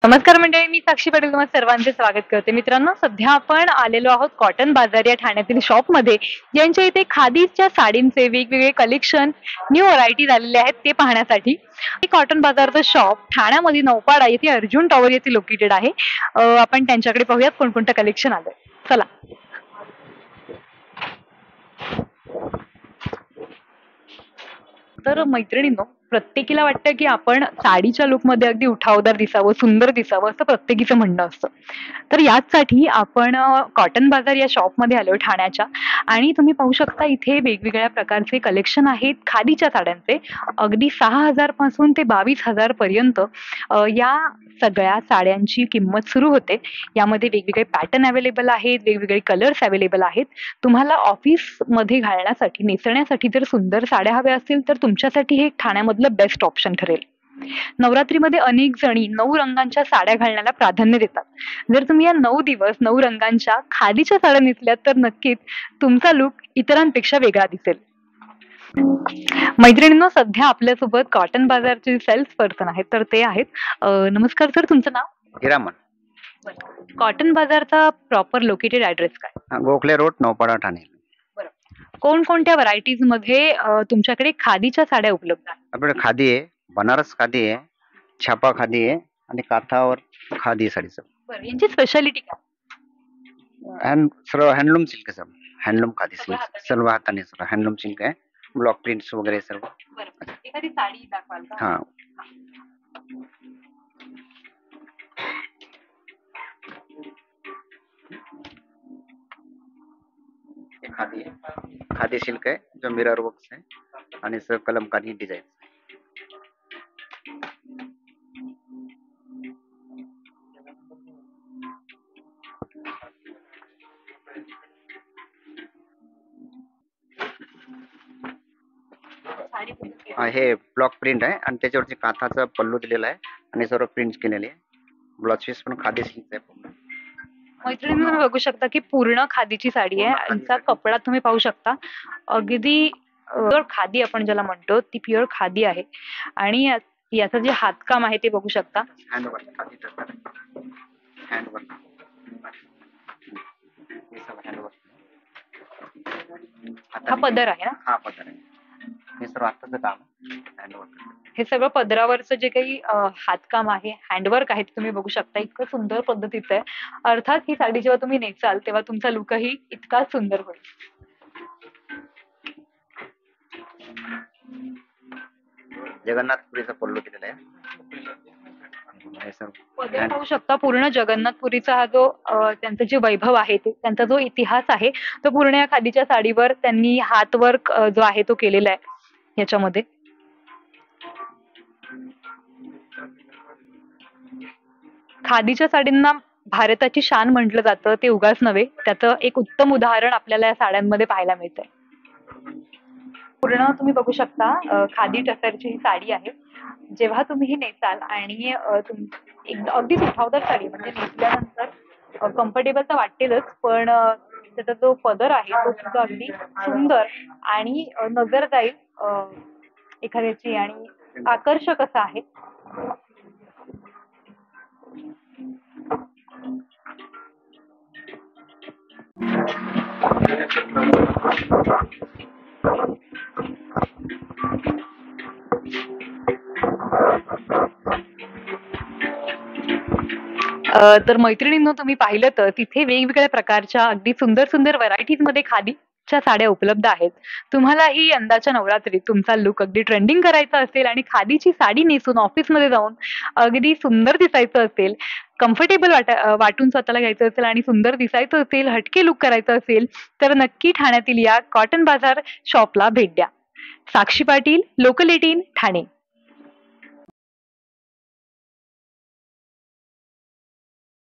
नमस्कार मंडळी, मी साक्षी पाटील तुम्हा सर्वांचे स्वागत करते. मित्रांनो, सध्या आपण आलेलो आहोत कॉटन बाजार या ठाण्यातील शॉपमध्ये, ज्यांच्या इथे खादीच्या साडींचे वेगवेगळे कलेक्शन, न्यू व्हरायटीज आलेले आहेत ते पाहण्यासाठी. हे कॉटन बाजारचं शॉप ठाण्यामध्ये नौपाडा येथे अर्जुन टॉवर येथे लोकेटेड आहे. आपण त्यांच्याकडे पाहूयात कोणकोणतं कलेक्शन आलंय. चला. तर मैत्रिणींनो, प्रत्येकीला वाटतं की आपण साडीच्या लुकमध्ये अगदी उठावदार दिसावं, सुंदर दिसावं असं प्रत्येकीचं म्हणणं असतं. तर याचसाठी आपण कॉटन बाजार या शॉपमध्ये आलोय ठाण्याच्या आणि तुम्ही पाहू शकता इथे वेगवेगळ्या प्रकारचे कलेक्शन आहेत खादीच्या साड्यांचे. अगदी 6,000 पासून ते 22,000 पर्यंत या सगळ्या साड्यांची किंमत सुरू होते. यामध्ये वेगवेगळे पॅटर्न अवेलेबल आहेत, वेगवेगळे कलर्स अवेलेबल आहेत. तुम्हाला ऑफिसमध्ये घालण्यासाठी, नेसण्यासाठी जर सुंदर साड्या हव्या असतील तर तुमच्यासाठी हे एक ठाण्यामधलं बेस्ट ऑप्शन ठरेल. नवरात्रीमध्ये अनेक जणी 9 रंगांच्या साड्या घालण्याला प्राधान्य देतात. जर तुम्ही या 9 दिवस 9 रंगांच्या खादीच्या साड्या नेसल्यात तर नक्कीच तुमचा लूक इतरांपेक्षा वेगळा दिसेल. मैत्रिणींनो, सध्या आपल्यासोबत कॉटन बाजारचे सेल्स पर्सन आहेत, तर ते आहेत. नमस्कार सर, तुमचं नाव? हिरामन. कॉटन बाजारचा प्रॉपर लोकेटेड ॲड्रेस काय? गोखले रोड, नौपाडा, ठाणे. कोणकोणत्या व्हरायटीज मध्ये तुमच्याकडे खादीच्या साड्या उपलब्ध आहेत? आपल्याकडे खादी आहे, बनारस खादी आहे, छापा खादी आहे आणि काठावर खादी साडीचं. बरं, यांची स्पेशालिटी काय? सर्व हँडलूम सिल्क आहे, सर्व हँडलूम खादी सिल्क, सर्व हाताने सर्व हँडलूम सिल्क आहे, ब्लॉक प्रिंट्स वगैरे सर्व. बरं, एखादी साडी दाखवाल का? हा, खादी आहे, खादी सिल्क आहे, जो मिरर वर्क्स आहे आणि सर्व कलमकारी डिझाईन. हे ब्लॉक प्रिंट आहे आणि त्याच्यावरती काथाचा पल्लू दिलेला आहे आणि सर्व प्रिंट केलेले आहे. ब्लाउज पीस पण खादी सिल्क आहे. मैत्रिणी, तुम्ही बघू शकता की पूर्ण खादीची साडी आहे. यांचा कपडा तुम्ही पाहू शकता, अगदी प्युअर खादी आपण ज्याला म्हणतो ती प्युअर खादी आहे. आणि याचं जे हातकाम आहे ते बघू शकता. हा पदर आहे ना? हा पदर आहे. हे सर्व हाताचं काम हँडवर्क. हे सगळं पदरावरचं जे काही हातकाम आहे, हँडवर्क आहे, ते तुम्ही बघू शकता. इतकं सुंदर पद्धतीचं आहे. अर्थात ही साडी जेव्हा तुम्ही नेसाल तेव्हा तुमचा लुकही इतकाच सुंदर होईल. जगन्नाथपुरीचा पल्लू दिलेला आहे. पदर पाहू शकता. पूर्ण जगन्नाथपुरीचा हा जो त्यांचं जे वैभव आहे, त्यांचा जो इतिहास आहे, तो पूर्ण या खादीच्या साडीवर त्यांनी हातवर्क जो आहे तो केलेला आहे याच्यामध्ये. खादीच्या साडींना भारताची शान म्हटलं जातं, ते उगाच नव्हे. त्याचं एक उत्तम उदाहरण आपल्याला या साड्यांमध्ये पाहायला मिळतंय. पूर्ण तुम्ही बघू शकता खादी टसरची ही साडी आहे. जेव्हा तुम्ही ही नेसाल आणि अगदी उठावदार साडी, म्हणजे नेसल्यानंतर कम्फर्टेबल तर वाटेलच, पण त्याचा जो पदर आहे तो सुद्धा अगदी सुंदर आणि नजर जाईल एखाद्याची आणि आकर्षक असा आहे. तर मैत्रिणींनो, तुम्ही पाहिलं तर तिथे वेगवेगळ्या प्रकारच्या अगदी सुंदर सुंदर व्हरायटीज मध्ये खादीच्या साड्या उपलब्ध आहेत. तुम्हालाही यंदाच्या नवरात्रीत तुमचा लुक अगदी ट्रेंडिंग करायचा असेल आणि खादीची साडी नेसून ऑफिसमध्ये जाऊन अगदी सुंदर दिसायचं असेल, कम्फर्टेबल वाटून स्वतःला घ्यायचं असेल आणि सुंदर दिसायचं असेल, हटके लुक करायचं असेल तर नक्की ठाण्यातील या कॉटन बाजार शॉपला भेट द्या. साक्षी पाटील, लोकल 18, ठाणे.